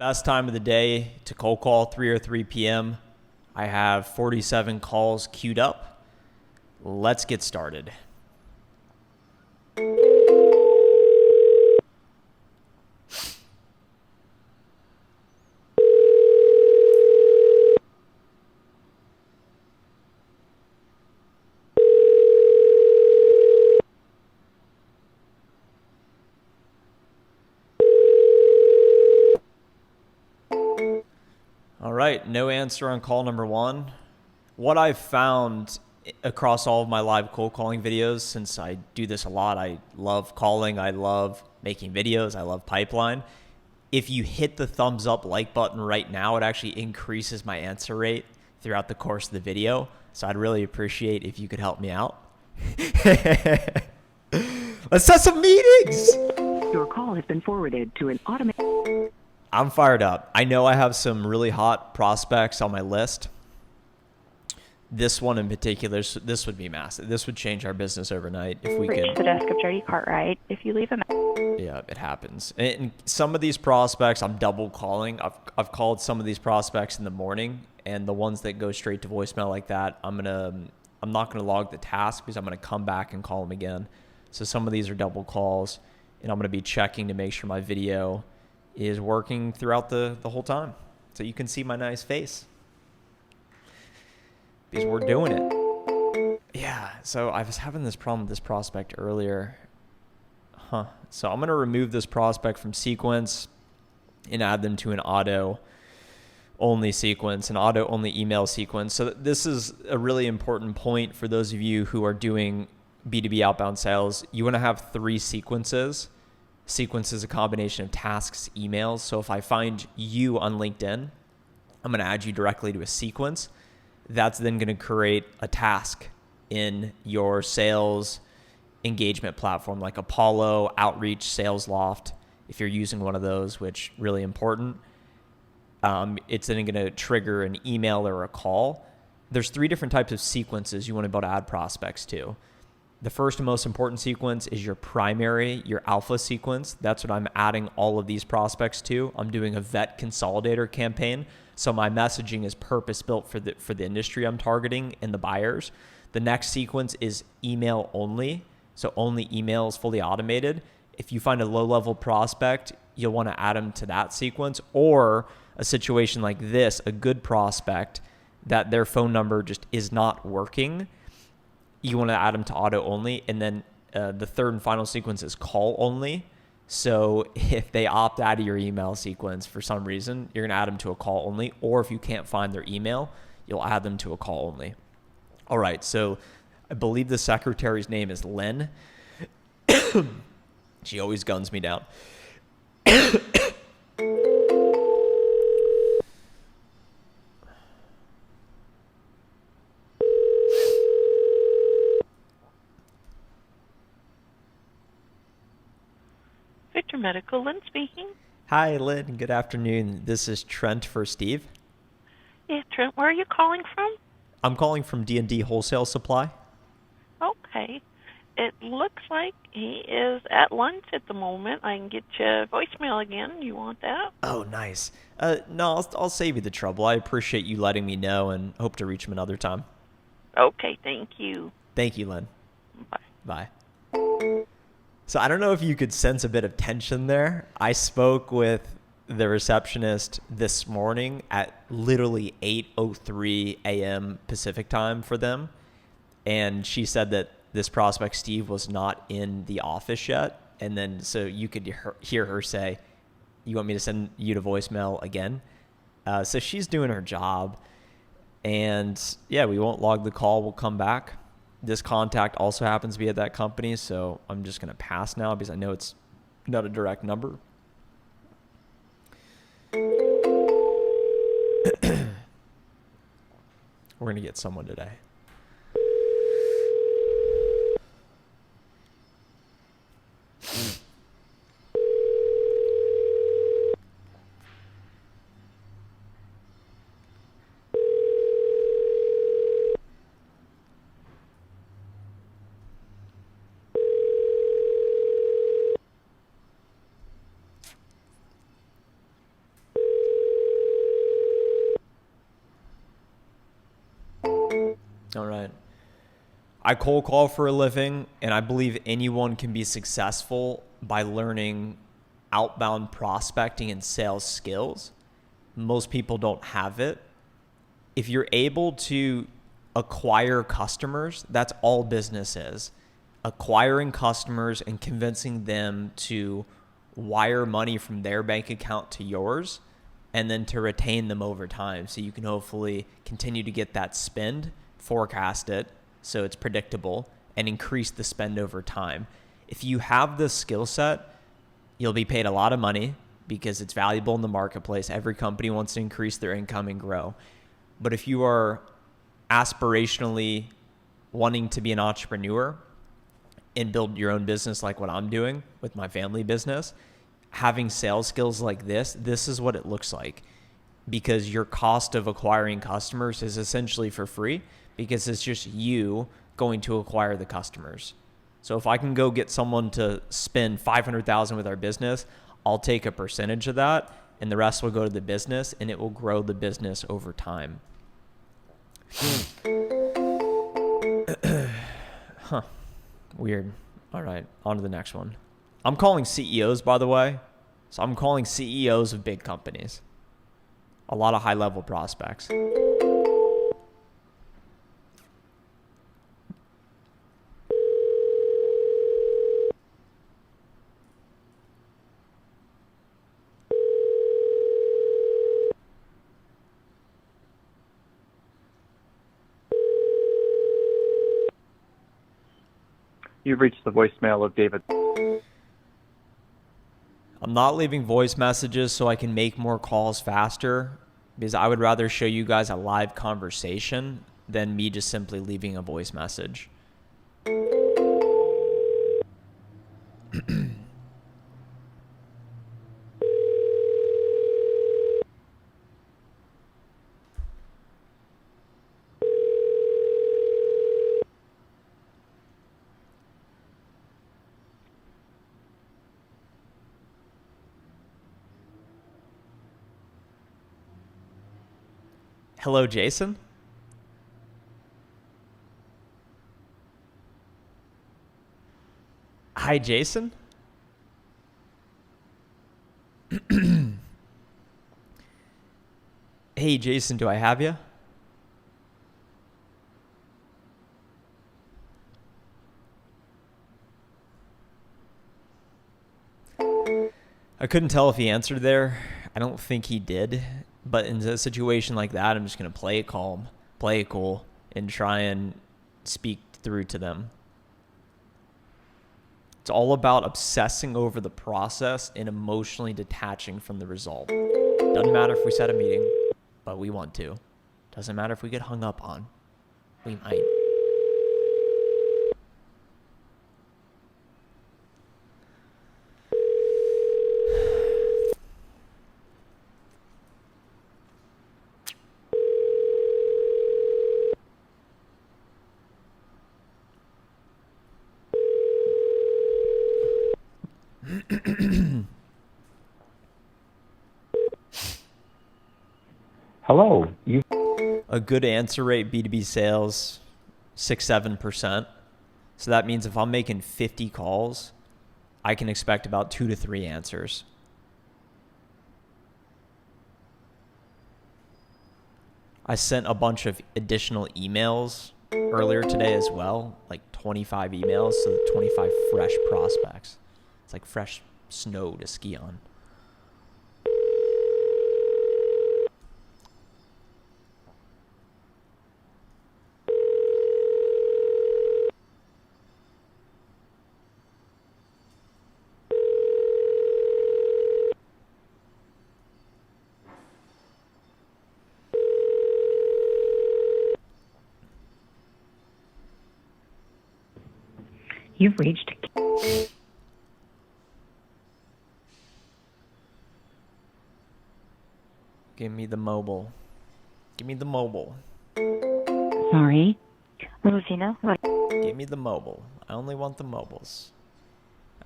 Best time of the day to cold call, 3 or 3 p.m. I have 47 calls queued up. Let's get started. All right, no answer on call number one. What I've found across all of my live cold calling videos, since I do this a lot, I love calling, I love making videos, I love pipeline. If you hit the thumbs up like button right now, it actually increases my answer rate throughout the course of the video. So I'd really appreciate if you could help me out. Let's set some meetings. Your call has been forwarded to an automated. I'm fired up. I know I have some really hot prospects on my list. This one in particular, this would be massive. This would change our business overnight if we Reach could. the desk of Jody Cartwright. If you leave a message. Yeah, it happens. And some of these prospects, I'm double calling. I've called some of these prospects in the morning, and the ones that go straight to voicemail like that, I'm not gonna log the task because I'm gonna come back and call them again. So some of these are double calls, and I'm gonna be checking to make sure my video is working throughout the whole time, so you can see my nice face. Because we're doing it. Yeah, so I was having this problem with this prospect earlier. So I'm going to remove this prospect from sequence and add them to an auto-only sequence, an auto-only email sequence. So this is a really important point for those of you who are doing B2B outbound sales. You want to have 3 sequences. Sequence is a combination of tasks, emails. So if I find you on LinkedIn, I'm going to add you directly to a sequence. That's then going to create a task in your sales engagement platform like Apollo, Outreach, SalesLoft. If you're using one of those, which really important, it's then going to trigger an email or a call. There's 3 different types of sequences you want to be able to add prospects to. The first and most important sequence is your primary, your alpha sequence. That's what I'm adding all of these prospects to. I'm doing a vet consolidator campaign. So my messaging is purpose built for the industry I'm targeting and the buyers. The next sequence is email only. So only emails, fully automated. If you find a low-level prospect, you'll want to add them to that sequence, or a situation like this, a good prospect that their phone number just is not working. You want to add them to auto only. And then the third and final sequence is call only. So if they opt out of your email sequence for some reason, you're going to add them to a call only. Or if you can't find their email, you'll add them to a call only. All right. So I believe the secretary's name is Lynn. She always guns me down. Victor Medical, Lynn speaking. Hi, Lynn. Good afternoon. This is Trent for Steve. Yeah, Trent, where are you calling from? I'm calling from D&D Wholesale Supply. Okay. It looks like he is at lunch at the moment. I can get you voicemail again. You want that? Oh, nice. No, I'll save you the trouble. I appreciate you letting me know and hope to reach him another time. Okay, thank you. Thank you, Lynn. Bye. Bye. So I don't know if you could sense a bit of tension there. I spoke with the receptionist this morning at literally 8:03 a.m. Pacific time for them. And she said that this prospect, Steve, was not in the office yet. And then so you could hear her say, you want me to send you to voicemail again? So she's doing her job. And yeah, we won't log the call. We'll come back. This contact also happens to be at that company, so I'm just going to pass now because I know it's not a direct number. We're going to get someone today. All right. I cold call for a living, and I believe anyone can be successful by learning outbound prospecting and sales skills. Most people don't have it. If you're able to acquire customers, that's all business is. Acquiring customers and convincing them to wire money from their bank account to yours and then to retain them over time so you can hopefully continue to get that spend, forecast it so it's predictable, and increase the spend over time. If you have this skill set, you'll be paid a lot of money because it's valuable in the marketplace. Every company wants to increase their income and grow. But if you are aspirationally wanting to be an entrepreneur and build your own business like what I'm doing with my family business, having sales skills like this is what it looks like, because your cost of acquiring customers is essentially for free because it's just you going to acquire the customers. So if I can go get someone to spend $500,000 with our business, I'll take a percentage of that and the rest will go to the business and it will grow the business over time. Huh. Weird. All right, on to the next one. I'm calling CEOs, by the way. So I'm calling CEOs of big companies. A lot of high-level prospects. You've reached the voicemail of David. I'm not leaving voice messages so I can make more calls faster because I would rather show you guys a live conversation than me just simply leaving a voice message. Hello, Jason? Hi, Jason? Hey, Jason, do I have you? I couldn't tell if he answered there. I don't think he did. But in a situation like that, I'm just going to play it calm, play it cool, and try and speak through to them. It's all about obsessing over the process and emotionally detaching from the result. Doesn't matter if we set a meeting, but we want to. Doesn't matter if we get hung up on. We might. Hello. A good answer rate B2B sales, 6-7%. So that means if I'm making 50 calls, I can expect about 2 to 3 answers. I sent a bunch of additional emails earlier today as well, like 25 emails, so 25 fresh prospects. It's like fresh snow to ski on. You've reached. Give me the mobile. Give me the mobile. Sorry. Lucina, what? Give me the mobile. I only want the mobiles.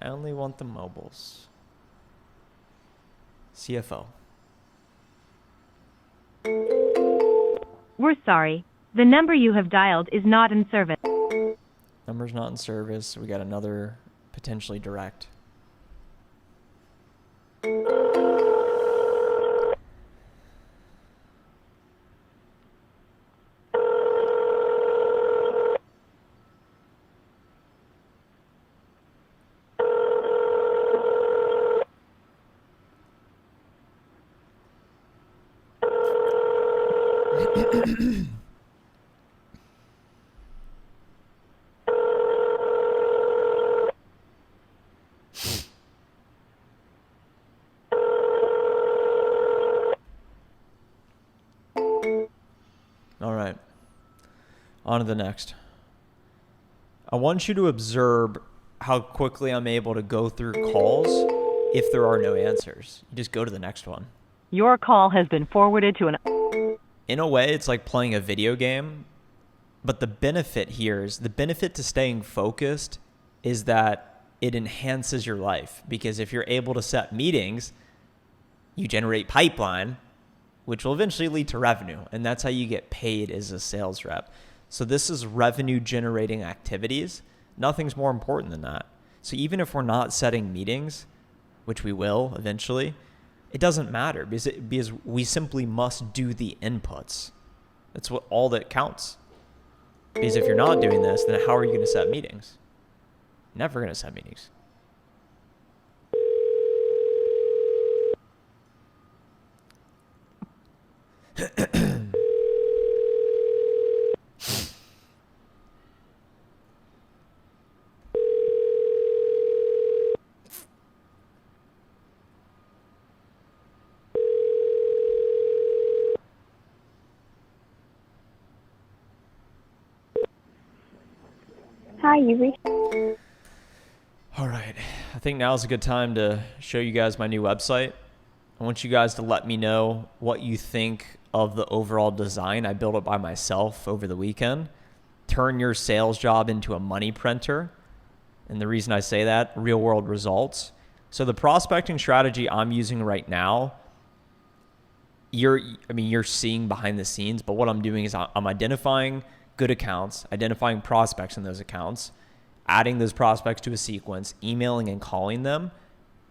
I only want the mobiles. CFO. We're sorry. The number you have dialed is not in service. Number's not in service. We got another potentially direct. All right. On to the next. I want you to observe how quickly I'm able to go through calls if there are no answers. You just go to the next one. Your call has been forwarded to an... In a way, it's like playing a video game, but the benefit to staying focused is that it enhances your life, because if you're able to set meetings, you generate pipeline, which will eventually lead to revenue, and that's how you get paid as a sales rep. So this is revenue generating activities. Nothing's more important than that. So even if we're not setting meetings, which we will eventually, it doesn't matter because we simply must do the inputs. That's all that counts. Because if you're not doing this, then how are you going to set meetings? Never going to set meetings. Hi, you reached. All right. I think now is a good time to show you guys my new website. I want you guys to let me know what you think of the overall design. I built it by myself over the weekend. Turn your sales job into a money printer. And the reason I say that, real world results. So the prospecting strategy I'm using right now, you're seeing behind the scenes, but what I'm doing is I'm identifying good accounts, identifying prospects in those accounts, adding those prospects to a sequence, emailing and calling them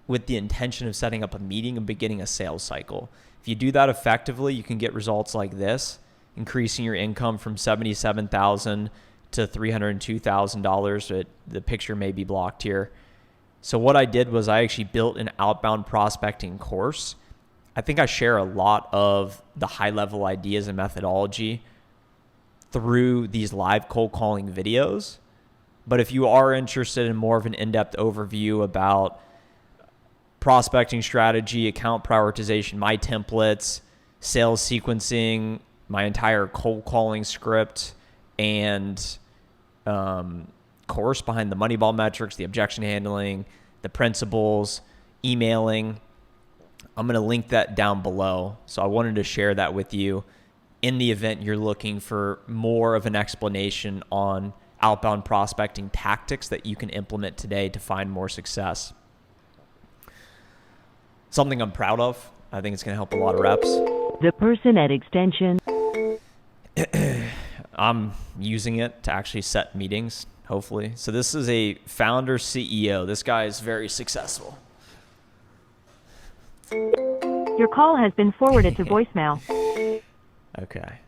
with the intention of setting up a meeting and beginning a sales cycle. If you do that effectively, you can get results like this, increasing your income from $77,000 to $302,000. The picture may be blocked here. So what I did was I actually built an outbound prospecting course. I think I share a lot of the high level ideas and methodology through these live cold calling videos. But if you are interested in more of an in-depth overview about prospecting strategy, account prioritization, my templates, sales sequencing, my entire cold calling script, and course behind the Moneyball metrics, the objection handling, the principles, emailing, I'm going to link that down below. So I wanted to share that with you in the event you're looking for more of an explanation on outbound prospecting tactics that you can implement today to find more success. Something I'm proud of. I think it's going to help a lot of reps. The person at extension. I'm using it to actually set meetings, hopefully. So this is a founder CEO. This guy is very successful. Your call has been forwarded to voicemail. Okay.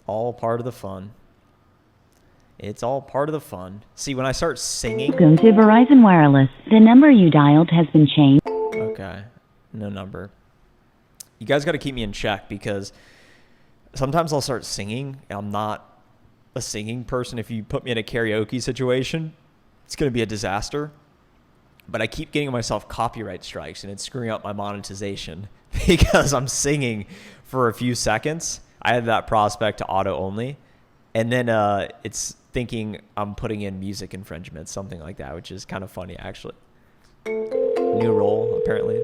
All part of the fun. It's all part of the fun. See, when I start singing... Welcome to Verizon Wireless. The number you dialed has been changed. Okay. No number. You guys got to keep me in check because sometimes I'll start singing and I'm not a singing person. If you put me in a karaoke situation, it's going to be a disaster. But I keep getting myself copyright strikes and it's screwing up my monetization because I'm singing for a few seconds. I had that prospect to auto only. And then it's thinking I'm putting in music infringement, something like that, which is kind of funny, actually. New role, apparently.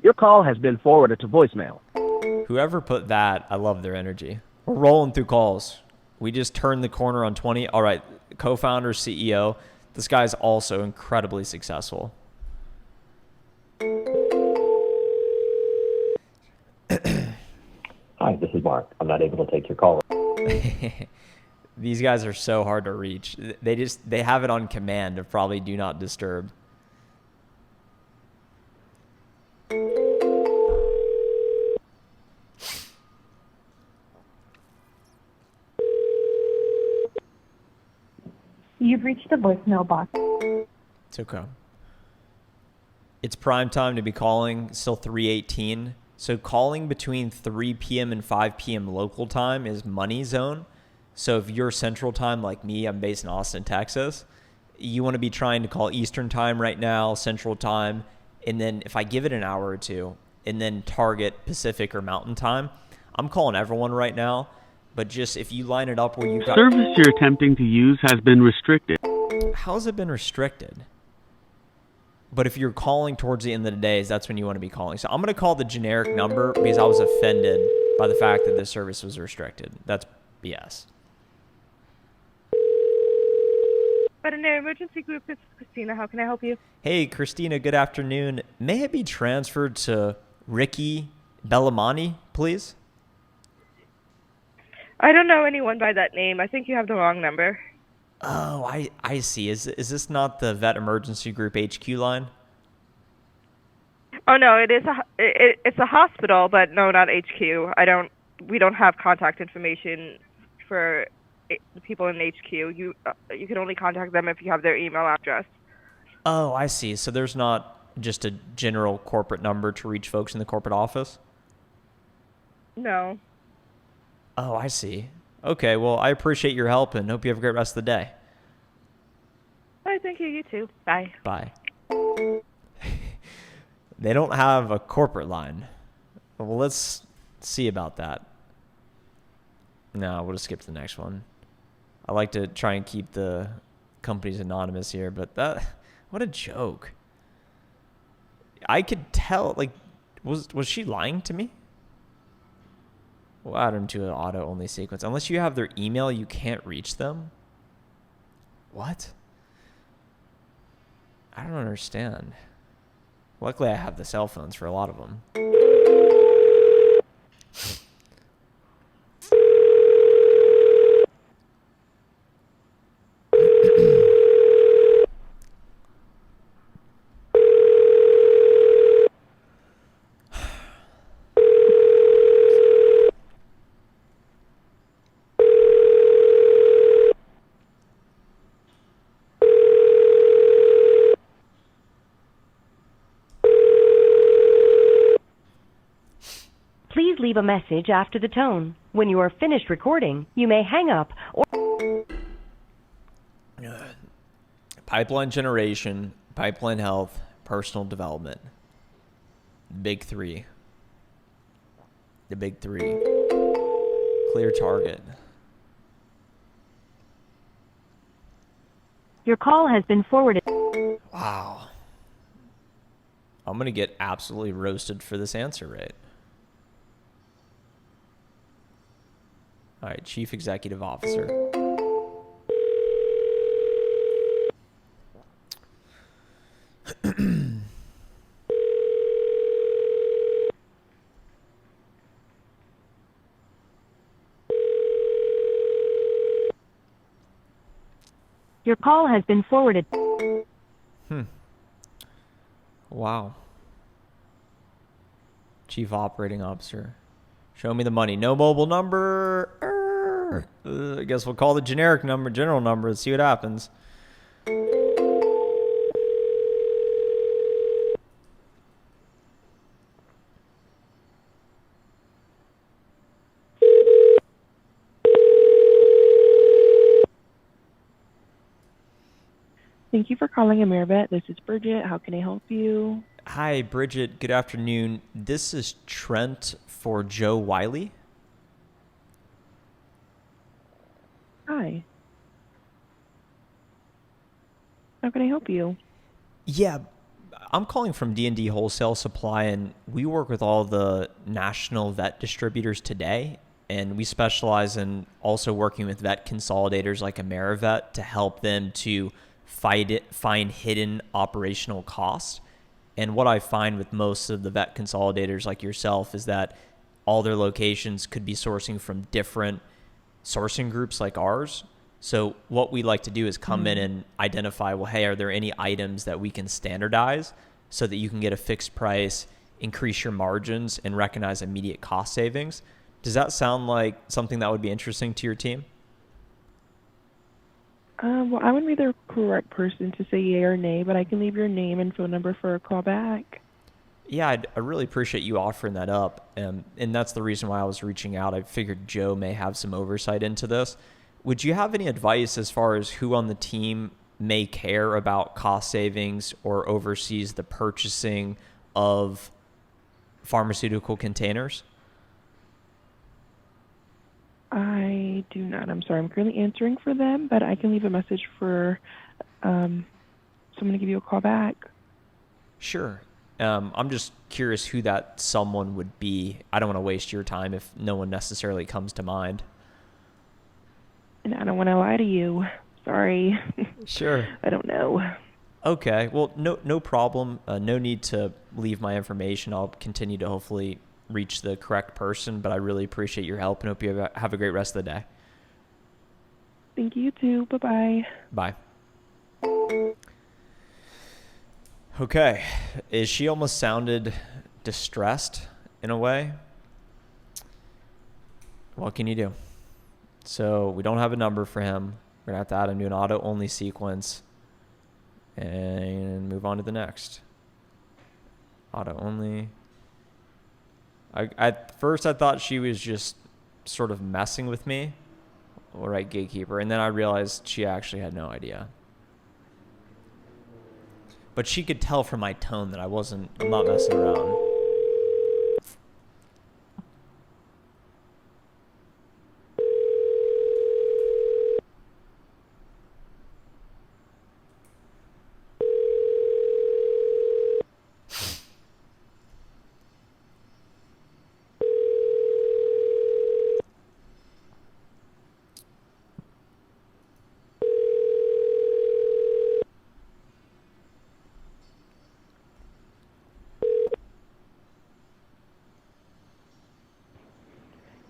Your call has been forwarded to voicemail. Whoever put that, I love their energy. We're rolling through calls. We just turned the corner on 20. All right, co-founder, CEO. This guy's also incredibly successful. Hi, this is Mark. I'm not able to take your call. These guys are so hard to reach. They have it on command of probably do not disturb. You've reached the voicemail box. It's okay. It's prime time to be calling, still 3:18. So calling between 3 p.m. and 5 p.m. local time is money zone. So if you're central time like me, I'm based in Austin, Texas, you want to be trying to call Eastern time right now, central time. And then if I give it an hour or two and then target Pacific or Mountain time, I'm calling everyone right now. But just if you line it up where you got... Service you're attempting to use has been restricted. How's it been restricted? But if you're calling towards the end of the day, that's when you want to be calling. So I'm going to call the generic number because I was offended by the fact that this service was restricted. That's BS. Veterinary Emergency Group, this is Christina. How can I help you? Hey, Christina, good afternoon. May I be transferred to Ricky Bellamani, please? I don't know anyone by that name. I think you have the wrong number. Oh, I see. Is this not the Vet Emergency Group HQ line? Oh no, it's a hospital, but no, not HQ. We don't have contact information for the people in HQ. You can only contact them if you have their email address. Oh, I see. So there's not just a general corporate number to reach folks in the corporate office? No. Oh, I see. Okay, well, I appreciate your help and hope you have a great rest of the day. All right, thank you. You too. Bye. Bye. They don't have a corporate line. Well, let's see about that. No, we'll just skip to the next one. I like to try and keep the companies anonymous here, but what a joke. I could tell, like, was she lying to me? We'll add them to an auto-only sequence. Unless you have their email, you can't reach them? What? I don't understand. Luckily, I have the cell phones for a lot of them. Please leave a message after the tone. When you are finished recording, you may hang up or... Pipeline generation, pipeline health, personal development. Big three. The big three. Clear target. Your call has been forwarded. Wow. I'm going to get absolutely roasted for this answer rate. All right, Chief Executive Officer. Your call has been forwarded. Wow. Chief Operating Officer. Show me the money. No mobile number. I guess we'll call the generic number, general number, and see what happens. Thank you for calling AmeriVet. This is Bridget. How can I help you? Hi, Bridget. Good afternoon. This is Trent for Joe Wiley. Hi. How can I help you? Yeah, I'm calling from D&D Wholesale Supply, and we work with all the national vet distributors today, and we specialize in also working with vet consolidators like AmeriVet to help them to find hidden operational costs. And what I find with most of the vet consolidators like yourself is that all their locations could be sourcing from different sourcing groups like ours. So what we like to do is come in and identify, well, hey, are there any items that we can standardize so that you can get a fixed price, increase your margins, and recognize immediate cost savings? Does that sound like something that would be interesting to your team? Well, I wouldn't be the correct person to say yay or nay, but I can leave your name and phone number for a call back. Yeah, I really appreciate you offering that up. And that's the reason why I was reaching out. I figured Joe may have some oversight into this. Would you have any advice as far as who on the team may care about cost savings or oversees the purchasing of pharmaceutical containers? I do not. I'm sorry. I'm currently answering for them, but I can leave a message for someone to give you a call back. Sure. I'm just curious who that someone would be. I don't want to waste your time if no one necessarily comes to mind. And I don't want to lie to you. Sorry. Sure. I don't know. Okay. Well, no problem. No need to leave my information. I'll continue to hopefully reach the correct person, but I really appreciate your help and hope you have a great rest of the day. Thank you too. Bye-bye. Bye. Okay. She almost sounded distressed in a way. What can you do? So we don't have a number for him. We're going to have to add him to an auto-only sequence and move on to the next. Auto-only. At first I thought she was just sort of messing with me. All right, gatekeeper. And then I realized she actually had no idea. But she could tell from my tone that I'm not messing around.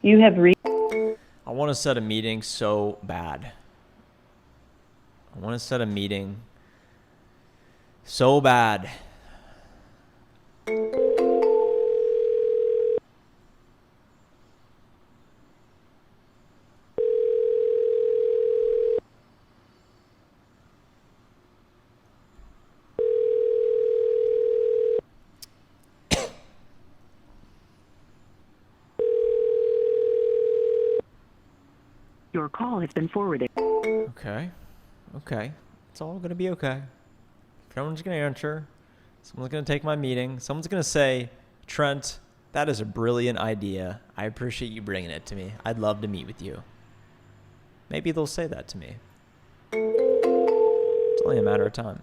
You have reached. I want to set a meeting so bad. I want to set a meeting so bad. Your call has been forwarded. Okay. It's all going to be okay. Someone's going to answer. Someone's going to take my meeting. Someone's going to say, Trent, that is a brilliant idea. I appreciate you bringing it to me. I'd love to meet with you. Maybe they'll say that to me. It's only a matter of time.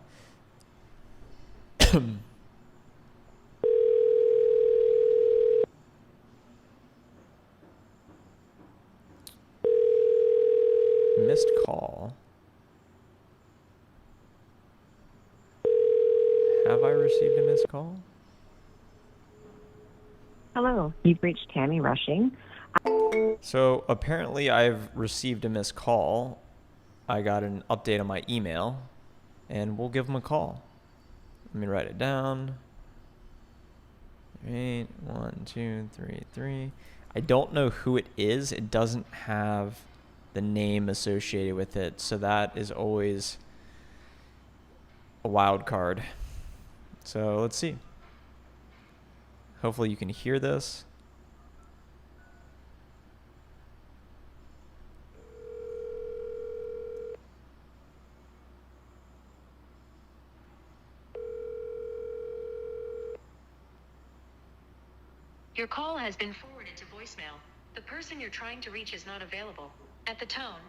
Missed call. Have I received a missed call? Hello, you've reached Tammy Rushing. So apparently I've received a missed call. I got an update on my email, and we'll give them a call. Let me write it down. 8, 1, 2, 3, 3. I don't know who it is. It doesn't have the name associated with it, so that is always a wild card. So let's see. Hopefully you can hear this. Your call has been forwarded to voicemail. The person you're trying to reach is not available. At the tone.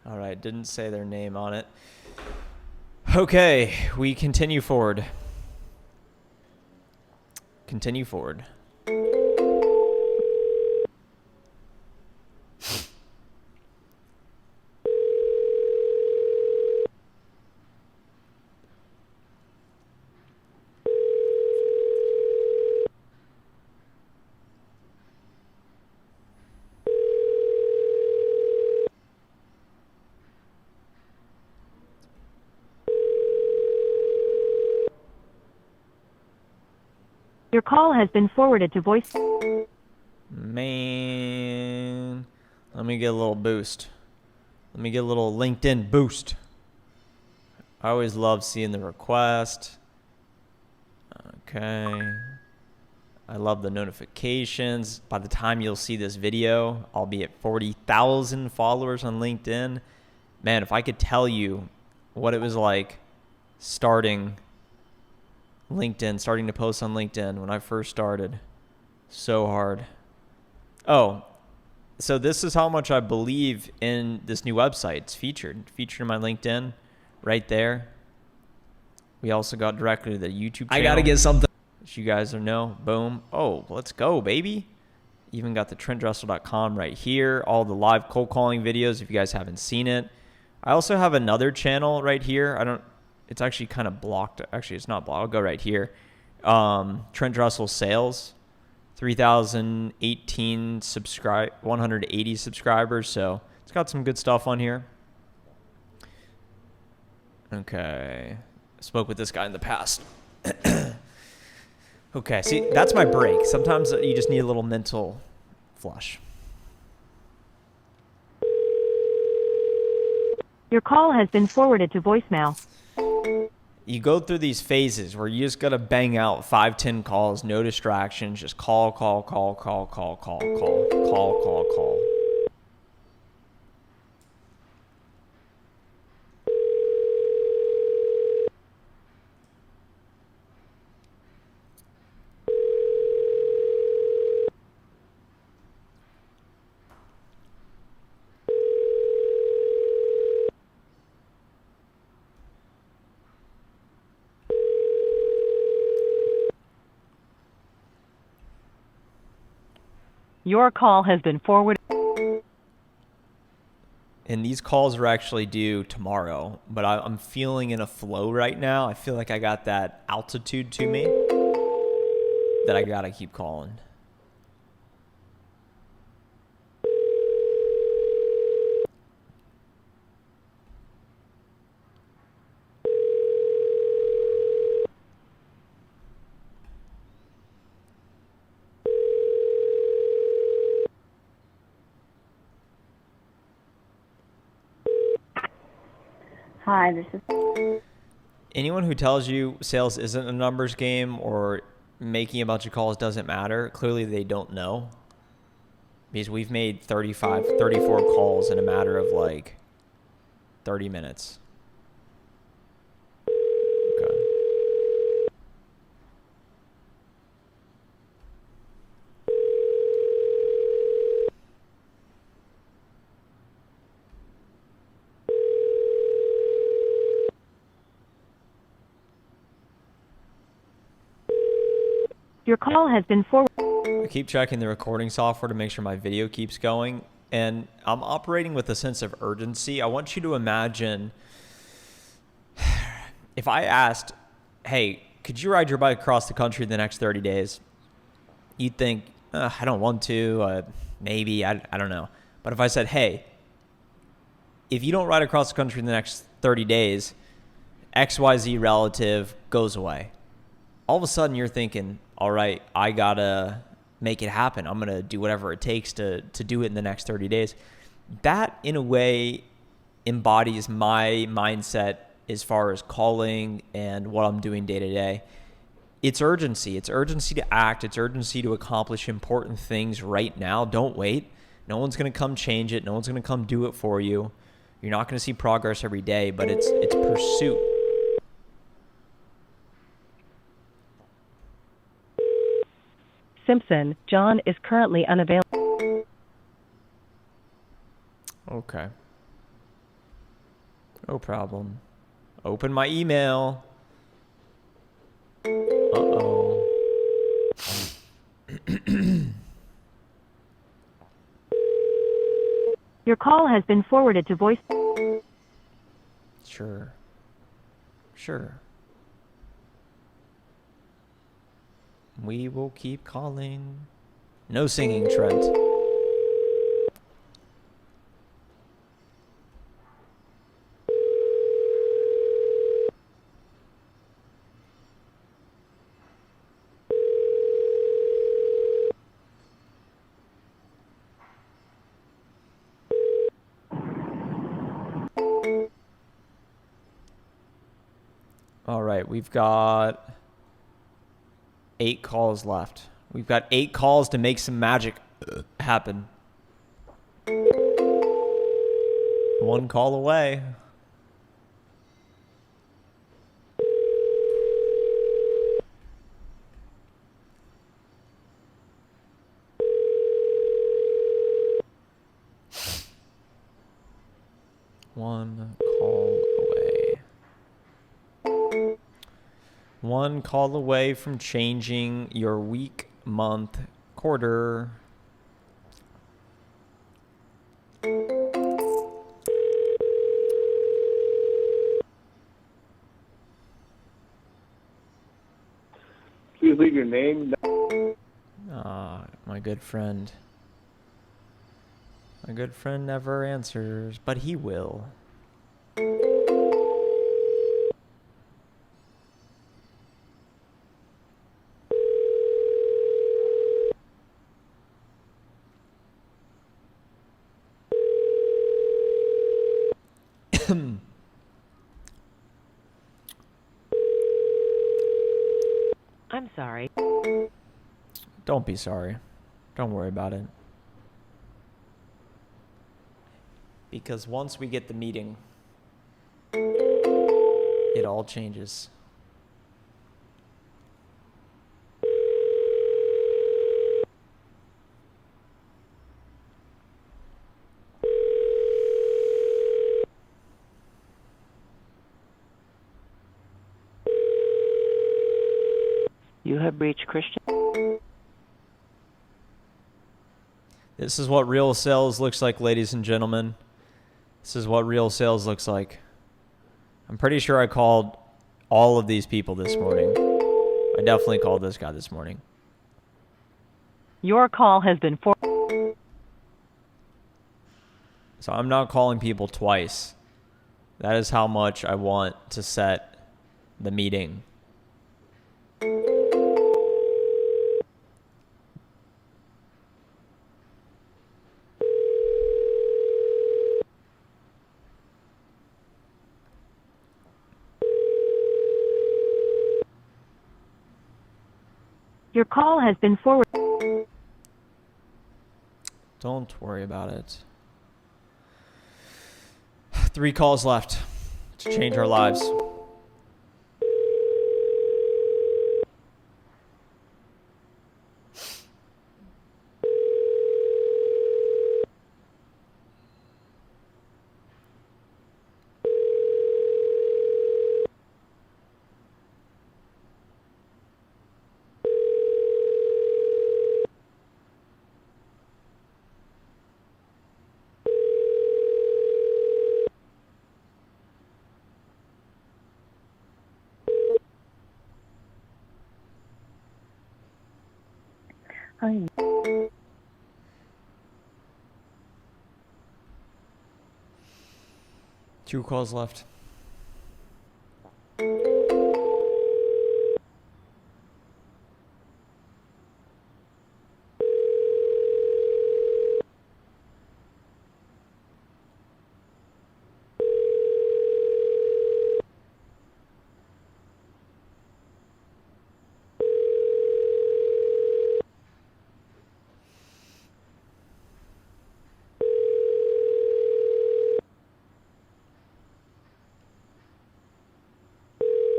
All right, didn't say their name on it. Okay, we continue forward. Continue forward. Your call has been forwarded to voice. Man, let me get a little boost. Let me get a little LinkedIn boost. I always love seeing the request. Okay. I love the notifications. By the time you'll see this video, I'll be at 40,000 followers on LinkedIn. Man, if I could tell you what it was like starting to post on LinkedIn when I first started. So hard. Oh, so this is how much I believe in this new website. It's featured in my LinkedIn right there. We also got directly to the YouTube channel. I got to get something. You guys know. Boom. Oh, let's go, baby. Even got the TrentDressel.com right here. All the live cold calling videos if you guys haven't seen it. I also have another channel right here. It's actually kind of blocked. Actually, it's not blocked. I'll go right here. Trent Dressel Sales. 3,018 180 subscribers. So it's got some good stuff on here. Okay. I spoke with this guy in the past. Okay. See, that's my break. Sometimes you just need a little mental flush. Your call has been forwarded to voicemail. You go through these phases where you just got to bang out 5-10 calls, no distractions, just call. Your call has been forwarded. And these calls are actually due tomorrow, but I'm feeling in a flow right now. I feel like I got that altitude to me that I got to keep calling. Hi, this is... Anyone who tells you sales isn't a numbers game or making a bunch of calls doesn't matter, clearly they don't know. Because we've made 34 calls in a matter of like 30 minutes. Okay. Your call has been forwarded. I keep checking the recording software to make sure my video keeps going, and I'm operating with a sense of urgency. I want you to imagine if I asked, hey, could you ride your bike across the country in the next 30 days? You'd think, I don't want to, maybe, I don't know. But if I said, hey, if you don't ride across the country in the next 30 days, XYZ relative goes away. All of a sudden you're thinking, all right, I gotta make it happen. I'm gonna do whatever it takes to do it in the next 30 days. That, in a way, embodies my mindset as far as calling and what I'm doing day to day. It's urgency. It's urgency to act. It's urgency to accomplish important things right now. Don't wait. No one's gonna come change it. No one's gonna come do it for you. You're not gonna see progress every day, but it's pursuit. Simpson, John is currently unavailable. Okay. No problem. Open my email. Uh-oh. Your call has been forwarded to voice. Sure. We will keep calling. No singing, Trent. All right, we've got 8 calls left. We've got 8 calls to make some magic happen. 1 call away. One call away. 1 call away from changing your week, month, quarter. Please leave your name. My good friend. My good friend never answers, but he will. I'm sorry. Don't be sorry. Don't worry about it. Because once we get the meeting, it all changes. You have reached Christian. This is what real sales looks like, ladies and gentlemen. This is what real sales looks like. I'm pretty sure I called all of these people this morning. I definitely called this guy this morning. Your call has been So I'm not calling people twice. That is how much I want to set the meeting. Your call has been forwarded. Don't worry about it. 3 calls left to change our lives. Hi. 2 calls left.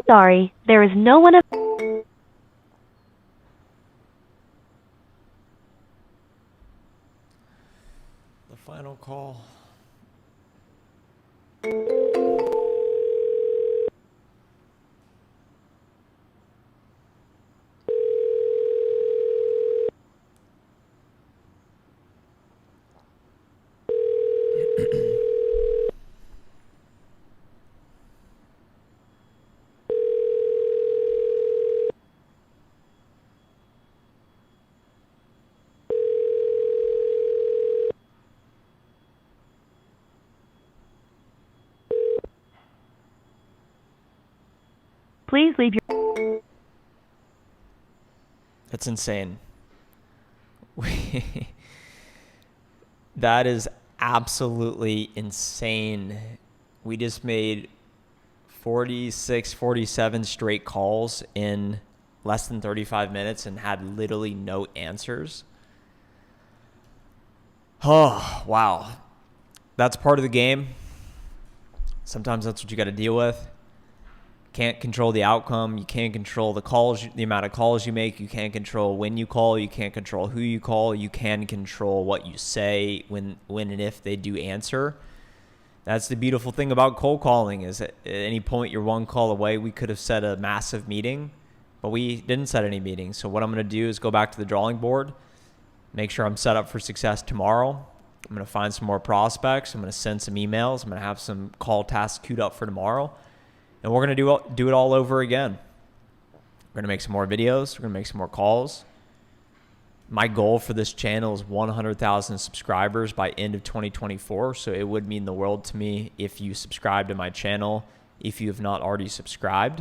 Sorry, there is no one. The final call. Please leave your. That's insane. That is absolutely insane. We just made 46, 47 straight calls in less than 35 minutes and had literally no answers. Oh, wow. That's part of the game. Sometimes that's what you got to deal with. Can't control the outcome. You can't control the calls, the amount of calls you make. You can't control when you call. You can't control who you call. You can control what you say when and if they do answer. That's the beautiful thing about cold calling is at any point you're one call away. We could have set a massive meeting, but we didn't set any meetings. So what I'm going to do is go back to the drawing board, make sure I'm set up for success tomorrow. I'm going to find some more prospects. I'm going to send some emails. I'm going to have some call tasks queued up for tomorrow. And we're going to do it all over again. We're going to make some more videos. We're going to make some more calls. My goal for this channel is 100,000 subscribers by end of 2024. So it would mean the world to me if you subscribe to my channel, if you have not already subscribed.